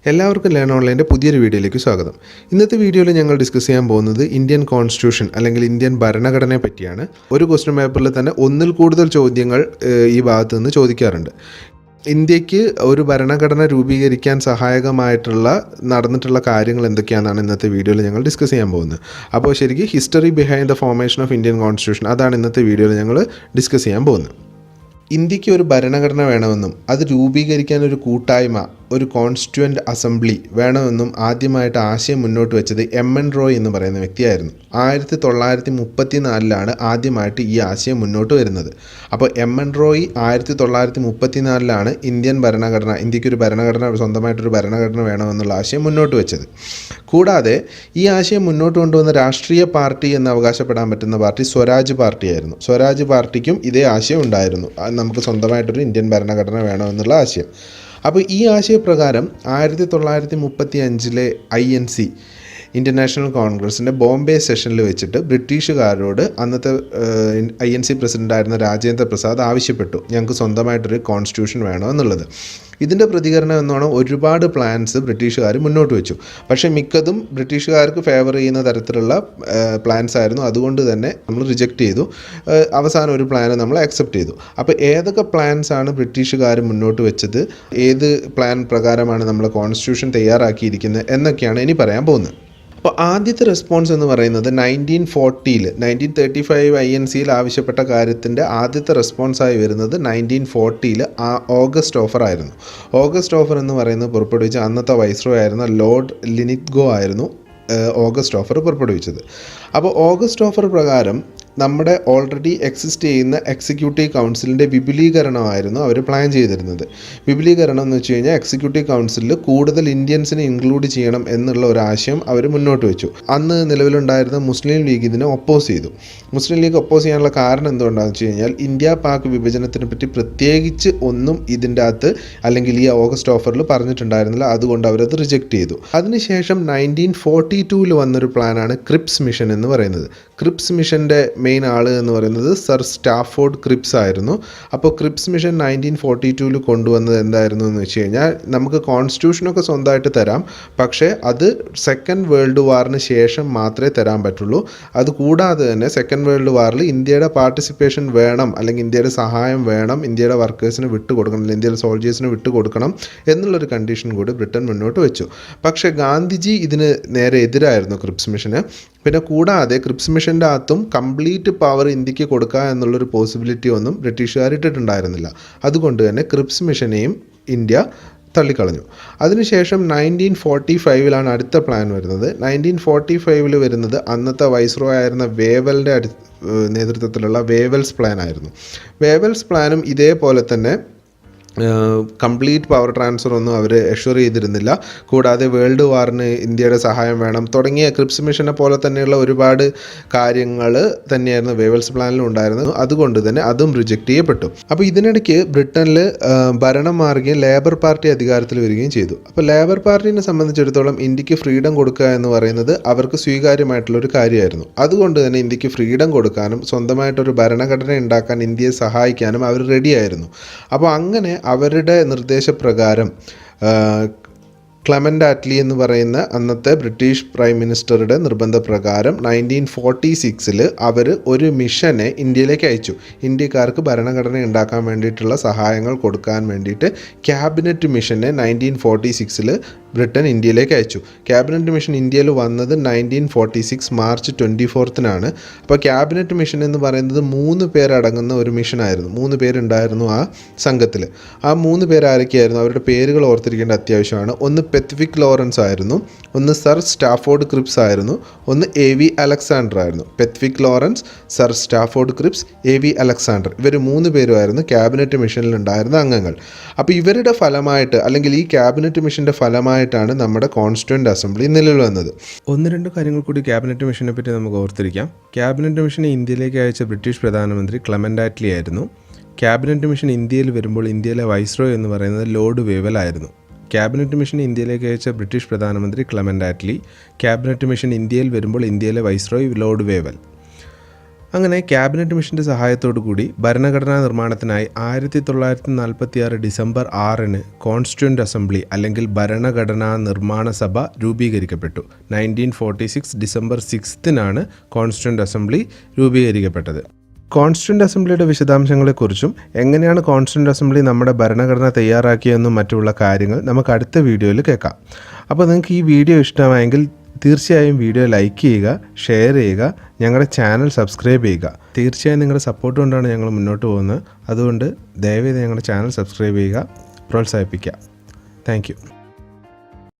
എല്ലാവർക്കും ലേൺ ഓൺലൈൻ്റെ പുതിയൊരു വീഡിയോയിലേക്ക് സ്വാഗതം. ഇന്നത്തെ വീഡിയോയിൽ ഞങ്ങൾ ഡിസ്കസ് ചെയ്യാൻ പോകുന്നത് ഇന്ത്യൻ കോൺസ്റ്റിറ്റ്യൂഷൻ അല്ലെങ്കിൽ ഇന്ത്യൻ ഭരണഘടനയെ പറ്റിയാണ്. ഒരു ക്വസ്റ്റ്യൻ പേപ്പറിൽ തന്നെ ഒന്നിൽ കൂടുതൽ ചോദ്യങ്ങൾ ഈ ഭാഗത്ത് നിന്ന് ചോദിക്കാറുണ്ട്. ഇന്ത്യക്ക് ഒരു ഭരണഘടന രൂപീകരിക്കാൻ സഹായകമായിട്ടുള്ള നടന്നിട്ടുള്ള കാര്യങ്ങൾ എന്തൊക്കെയാണെന്നാണ് ഇന്നത്തെ വീഡിയോയിൽ ഞങ്ങൾ ഡിസ്കസ് ചെയ്യാൻ പോകുന്നത്. അപ്പോൾ ശരിക്കും history behind the formation of Indian constitution അതാണ് ഇന്നത്തെ വീഡിയോയിൽ ഞങ്ങൾ ഡിസ്കസ് ചെയ്യാൻ പോകുന്നത്. ഇന്ത്യക്ക് ഒരു ഭരണഘടന വേണമെന്നും അത് രൂപീകരിക്കാൻ ഒരു കൂട്ടായ്മ, ഒരു കോൺസ്റ്റിറ്റ്യൂവൻ്റ് അസംബ്ലി വേണമെന്നും ആദ്യമായിട്ട് ആശയം മുന്നോട്ട് വെച്ചത് എം.എൻ. റോയ് എന്ന് പറയുന്ന വ്യക്തിയായിരുന്നു. 1934 ആദ്യമായിട്ട് ഈ ആശയം മുന്നോട്ട് വരുന്നത്. അപ്പോൾ എം.എൻ. റോയ് 1934 ഇന്ത്യൻ ഭരണഘടന, ഇന്ത്യക്കൊരു ഭരണഘടന, സ്വന്തമായിട്ടൊരു ഭരണഘടന വേണമെന്നുള്ള ആശയം മുന്നോട്ട് വെച്ചത്. കൂടാതെ ഈ ആശയം മുന്നോട്ട് കൊണ്ടുവന്ന രാഷ്ട്രീയ പാർട്ടി എന്ന് അവകാശപ്പെടാൻ പറ്റുന്ന പാർട്ടി സ്വരാജ് പാർട്ടിയായിരുന്നു. സ്വരാജ് പാർട്ടിക്കും ഇതേ ആശയം ഉണ്ടായിരുന്നു, നമുക്ക് സ്വന്തമായിട്ടൊരു ഇന്ത്യൻ ഭരണഘടന വേണമെന്നുള്ള ആശയം. അപ്പോൾ ഈ ആശയപ്രകാരം 1935 INC ഇന്ത്യൻ നാഷണൽ കോൺഗ്രസിൻ്റെ ബോംബെ സെഷനിൽ വെച്ചിട്ട് ബ്രിട്ടീഷുകാരോട് അന്നത്തെ INC പ്രസിഡൻ്റായിരുന്ന രാജേന്ദ്ര പ്രസാദ് ആവശ്യപ്പെട്ടു, ഞങ്ങൾക്ക് സ്വന്തമായിട്ടൊരു കോൺസ്റ്റിറ്റ്യൂഷൻ വേണമെന്നുള്ളത്. ഇതിൻ്റെ പ്രതികരണം എന്നോണം ഒരുപാട് പ്ലാൻസ് ബ്രിട്ടീഷുകാർ മുന്നോട്ട് വെച്ചു. പക്ഷേ മിക്കതും ബ്രിട്ടീഷുകാർക്ക് ഫേവർ ചെയ്യുന്ന തരത്തിലുള്ള പ്ലാൻസ് ആയിരുന്നു. അതുകൊണ്ട് തന്നെ നമ്മൾ റിജക്റ്റ് ചെയ്തു. അവസാനം ഒരു പ്ലാൻ നമ്മൾ അക്സെപ്റ്റ് ചെയ്തു. അപ്പോൾ ഏതൊക്കെ പ്ലാൻസ് ആണ് ബ്രിട്ടീഷുകാർ മുന്നോട്ട് വെച്ചത്, ഏത് പ്ലാൻ പ്രകാരമാണ് നമ്മൾ കോൺസ്റ്റിറ്റ്യൂഷൻ തയ്യാറാക്കിയിരിക്കുന്നത് എന്നൊക്കെയാണ് ഇനി പറയാൻ പോകുന്നത്. അപ്പോൾ ആദ്യത്തെ റെസ്പോൺസ് എന്ന് പറയുന്നത് 1935 INCയിൽ ആവശ്യപ്പെട്ട കാര്യത്തിൻ്റെ ആദ്യത്തെ റെസ്പോൺസായി വരുന്നത് 1940 ഓഗസ്റ്റ് ഓഫർ ആയിരുന്നു. ഓഗസ്റ്റ് ഓഫർ എന്ന് പറയുന്നത് പുറപ്പെടുവിച്ച അന്നത്തെ വൈസ്രോയ് ആയിരുന്ന ലോർഡ് ലിനിത്ഗോ ആയിരുന്നു ഓഗസ്റ്റ് ഓഫർ പുറപ്പെടുവിച്ചത്. അപ്പോൾ ഓഗസ്റ്റ് ഓഫർ പ്രകാരം നമ്മുടെ ഓൾറെഡി എക്സിസ്റ്റ് ചെയ്യുന്ന എക്സിക്യൂട്ടീവ് കൗൺസിലിൻ്റെ വിപുലീകരണമായിരുന്നു അവർ പ്ലാൻ ചെയ്തിരുന്നത്. വിപുലീകരണം എന്ന് വെച്ച് കഴിഞ്ഞാൽ എക്സിക്യൂട്ടീവ് കൗൺസിലിൽ കൂടുതൽ ഇന്ത്യൻസിനെ ഇൻക്ലൂഡ് ചെയ്യണം എന്നുള്ള ഒരു ആശയം അവർ മുന്നോട്ട് വെച്ചു. അന്ന് നിലവിലുണ്ടായിരുന്ന മുസ്ലിം ലീഗ് ഇതിനെ ഒപ്പോസ് ചെയ്തു. മുസ്ലിം ലീഗ് ഒപ്പോസ് ചെയ്യാനുള്ള കാരണം എന്തുകൊണ്ടാണെന്ന് വെച്ച് കഴിഞ്ഞാൽ ഇന്ത്യ പാക് വിഭജനത്തിനെ പറ്റി പ്രത്യേകിച്ച് ഒന്നും ഇതിൻ്റെ അകത്ത് അല്ലെങ്കിൽ ഈ ഓഗസ്റ്റ് ഓഫറിൽ പറഞ്ഞിട്ടുണ്ടായിരുന്നില്ല. അതുകൊണ്ട് അവരത് റിജക്റ്റ് ചെയ്തു. അതിനുശേഷം 1942 വന്നൊരു പ്ലാനാണ് ക്രിപ്സ് മിഷൻ എന്ന് പറയുന്നത്. ക്രിപ്സ് മിഷൻ്റെ മെയിൻ ആൾ എന്ന് പറയുന്നത് സർ സ്റ്റാഫോർഡ് ക്രിപ്സ് ആയിരുന്നു. അപ്പോൾ ക്രിപ്സ് മിഷൻ 1942 കൊണ്ടുവന്നത് എന്തായിരുന്നു എന്ന് വെച്ച് കഴിഞ്ഞാൽ, നമുക്ക് കോൺസ്റ്റിറ്റ്യൂഷനൊക്കെ സ്വന്തമായിട്ട് തരാം, പക്ഷേ അത് സെക്കൻഡ് വേൾഡ് വാറിന് ശേഷം മാത്രമേ തരാൻ പറ്റുള്ളൂ. അതുകൂടാതെ തന്നെ സെക്കൻഡ് വേൾഡ് വാറിൽ ഇന്ത്യയുടെ പാർട്ടിസിപ്പേഷൻ വേണം, അല്ലെങ്കിൽ ഇന്ത്യയുടെ സഹായം വേണം, ഇന്ത്യയുടെ വർക്കേഴ്സിന് വിട്ടുകൊടുക്കണം, അല്ലെങ്കിൽ ഇന്ത്യയുടെ സോൾജേഴ്സിന് വിട്ടുകൊടുക്കണം എന്നുള്ളൊരു കണ്ടീഷൻ കൂടി ബ്രിട്ടൻ മുന്നോട്ട് വെച്ചു. പക്ഷേ ഗാന്ധിജി ഇതിന് നേരെ എതിരായിരുന്നു ക്രിപ്സ് മിഷന്. പിന്നെ കൂടാതെ ക്രിപ്സ് മിഷൻ്റെ അകത്തും കംപ്ലീറ്റ് പവർ ഇന്ത്യക്ക് കൊടുക്കുക എന്നുള്ളൊരു പോസിബിലിറ്റി ഒന്നും ബ്രിട്ടീഷുകാർ ഇട്ടിട്ടുണ്ടായിരുന്നില്ല. അതുകൊണ്ട് തന്നെ ക്രിപ്സ് മിഷനെയും ഇന്ത്യ തള്ളിക്കളഞ്ഞു. അതിനുശേഷം 1945 അടുത്ത പ്ലാൻ വരുന്നത്. 1945 വരുന്നത് അന്നത്തെ വൈസ്രോയ് ആയിരുന്ന വേവലിൻ്റെ നേതൃത്വത്തിലുള്ള വേവൽസ് പ്ലാൻ ആയിരുന്നു. വേവൽസ് പ്ലാനും ഇതേപോലെ തന്നെ കംപ്ലീറ്റ് പവർ ട്രാൻസ്ഫർ ഒന്നും അവർ എഷ്വർ ചെയ്തിരുന്നില്ല. കൂടാതെ വേൾഡ് വാറിന് ഇന്ത്യയുടെ സഹായം വേണം തുടങ്ങിയ ക്രിപ്സ് മിഷനെ പോലെ തന്നെയുള്ള ഒരുപാട് കാര്യങ്ങൾ തന്നെയായിരുന്നു വേവൽസ് പ്ലാനിലും ഉണ്ടായിരുന്നത്. അതുകൊണ്ട് തന്നെ അതും റിജക്റ്റ് ചെയ്യപ്പെട്ടു. അപ്പോൾ ഇതിനിടയ്ക്ക് ബ്രിട്ടനിൽ ഭരണം മാറുകയും ലേബർ പാർട്ടി അധികാരത്തിൽ വരികയും ചെയ്തു. അപ്പോൾ ലേബർ പാർട്ടിനെ സംബന്ധിച്ചിടത്തോളം ഇന്ത്യക്ക് ഫ്രീഡം കൊടുക്കുക എന്ന് പറയുന്നത് അവർക്ക് സ്വീകാര്യമായിട്ടുള്ളൊരു കാര്യമായിരുന്നു. അതുകൊണ്ട് തന്നെ ഇന്ത്യക്ക് ഫ്രീഡം കൊടുക്കാനും സ്വന്തമായിട്ടൊരു ഭരണഘടന ഉണ്ടാക്കാൻ ഇന്ത്യയെ സഹായിക്കാനും അവർ റെഡിയായിരുന്നു. അപ്പോൾ അങ്ങനെ അവരുടെ നിർദ്ദേശപ്രകാരം ക്ലെമൻ്റ് ആറ്റ്ലി എന്ന് പറയുന്ന അന്നത്തെ ബ്രിട്ടീഷ് പ്രൈം മിനിസ്റ്ററുടെ നിർബന്ധപ്രകാരം 1946 അവർ ഒരു മിഷനെ ഇന്ത്യയിലേക്ക് അയച്ചു. ഇന്ത്യക്കാർക്ക് ഭരണഘടന ഉണ്ടാക്കാൻ വേണ്ടിയിട്ടുള്ള സഹായങ്ങൾ കൊടുക്കാൻ വേണ്ടിയിട്ട് ക്യാബിനറ്റ് മിഷനെ 1946 ബ്രിട്ടൻ ഇന്ത്യയിലേക്ക് അയച്ചു. ക്യാബിനറ്റ് മിഷൻ ഇന്ത്യയിൽ വന്നത് 1946 മാർച്ച് 24 അപ്പോൾ ക്യാബിനറ്റ് മിഷൻ എന്ന് പറയുന്നത് 3 പേരടങ്ങുന്ന ഒരു മിഷനായിരുന്നു. 3 പേരുണ്ടായിരുന്നു ആ സംഘത്തിൽ. ആ 3 പേർ ആരൊക്കെയായിരുന്നു, അവരുടെ പേരുകൾ ഓർത്തിരിക്കേണ്ട അത്യാവശ്യമാണ്. ഒന്ന് പെസിഫിക് ലോറൻസ് ആയിരുന്നു, ഒന്ന് സർ സ്റ്റാഫോർഡ് ക്രിപ്സ് ആയിരുന്നു, ഒന്ന് A.V. അലക്സാണ്ടർ ആയിരുന്നു. Pacific Lawrence, sir Stafford Cripps, A.V. Alexander, ഇവർ 3 പേരുമായിരുന്നു ക്യാബിനറ്റ് മിഷനിൽ ഉണ്ടായിരുന്ന അംഗങ്ങൾ. അപ്പോൾ ഇവരുടെ ഫലമായിട്ട്, അല്ലെങ്കിൽ ഈ ക്യാബിനറ്റ് മിഷൻ്റെ ഫലമായിട്ടാണ് നമ്മുടെ കോൺസ്റ്റിറ്റ്യൂവൻ്റ് അസംബ്ലി നിലവിൽ വന്നത്. 1-2 കാര്യങ്ങൾ കൂടി ക്യാബിനറ്റ് മിഷനെ പറ്റി നമുക്ക് ഓർത്തിരിക്കാം. ക്യാബിനറ്റ് മിഷനെ ഇന്ത്യയിലേക്ക് അയച്ച ബ്രിട്ടീഷ് പ്രധാനമന്ത്രി ക്ലെമൻ്റ് ആറ്റ്ലി ആയിരുന്നു. ക്യാബിനറ്റ് മിഷൻ ഇന്ത്യയിൽ വരുമ്പോൾ ഇന്ത്യയിലെ വൈസ്രോയ് എന്ന് പറയുന്നത് ലോർഡ് വേവൽ ആയിരുന്നു. ക്യാബിനറ്റ് മിഷൻ ഇന്ത്യയിലേക്ക് അയച്ച ബ്രിട്ടീഷ് പ്രധാനമന്ത്രി ക്ലെമൻ്റ് ആറ്റ്ലി. ക്യാബിനറ്റ് മിഷൻ ഇന്ത്യയിൽ വരുമ്പോൾ ഇന്ത്യയിലെ വൈസ്രോയ് ലോർഡ് വേവൽ. അങ്ങനെ ക്യാബിനറ്റ് മിഷൻ്റെ സഹായത്തോടു കൂടി ഭരണഘടനാ നിർമ്മാണത്തിനായി 1946 ഡിസംബർ 6 കോൺസ്റ്റിറ്റ്യൂവൻ്റ് അസംബ്ലി അല്ലെങ്കിൽ ഭരണഘടനാ നിർമ്മാണ സഭ രൂപീകരിക്കപ്പെട്ടു. 1946 ഡിസംബർ 6 കോൺസ്റ്റിറ്റ്യൂവൻ്റ് അസംബ്ലി രൂപീകരിക്കപ്പെട്ടത്. കോൺസ്റ്റിറ്റ്യൂവൻ്റ് അസംബ്ലിയുടെ വിശദാംശങ്ങളെക്കുറിച്ചും എങ്ങനെയാണ് കോൺസ്റ്റിറ്റ്യൂവൻ്റ് അസംബ്ലി നമ്മുടെ ഭരണഘടന തയ്യാറാക്കിയതെന്നും മറ്റുള്ള കാര്യങ്ങൾ നമുക്ക് അടുത്ത വീഡിയോയിൽ കേൾക്കാം. അപ്പോൾ നിങ്ങൾക്ക് ഈ വീഡിയോ ഇഷ്ടമായെങ്കിൽ തീർച്ചയായും വീഡിയോ ലൈക്ക് ചെയ്യുക, ഷെയർ ചെയ്യുക, ഞങ്ങളുടെ ചാനൽ സബ്സ്ക്രൈബ് ചെയ്യുക. തീർച്ചയായും നിങ്ങളുടെ സപ്പോർട്ട് കൊണ്ടാണ് ഞങ്ങൾ മുന്നോട്ട് പോകുന്നത്. അതുകൊണ്ട് ദയവേത് ഞങ്ങളുടെ ചാനൽ സബ്സ്ക്രൈബ് ചെയ്യുക, പ്രോത്സാഹിപ്പിക്കുക. Thank you.